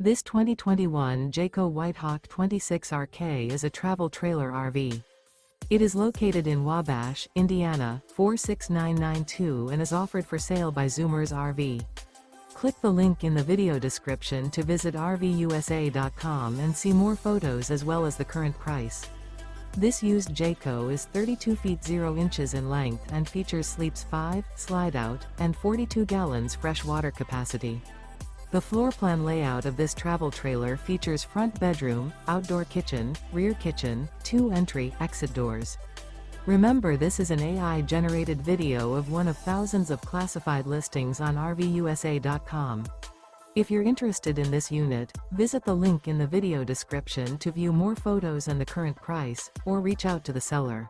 This 2021 Jayco White Hawk 26RK is a travel trailer RV. It is located in Wabash, Indiana, 46992 and is offered for sale by Zoomers RV. Click the link in the video description to visit RVUSA.com and see more photos as well as the current price. This used Jayco is 32 feet 0 inches in length and features sleeps 5, slide-out, and 42 gallons fresh water capacity. The floor plan layout of this travel trailer features front bedroom, outdoor kitchen, rear kitchen, 2 entry/exit doors. Remember, this is an AI-generated video of one of thousands of classified listings on RVUSA.com. If you're interested in this unit, visit the link in the video description to view more photos and the current price, or reach out to the seller.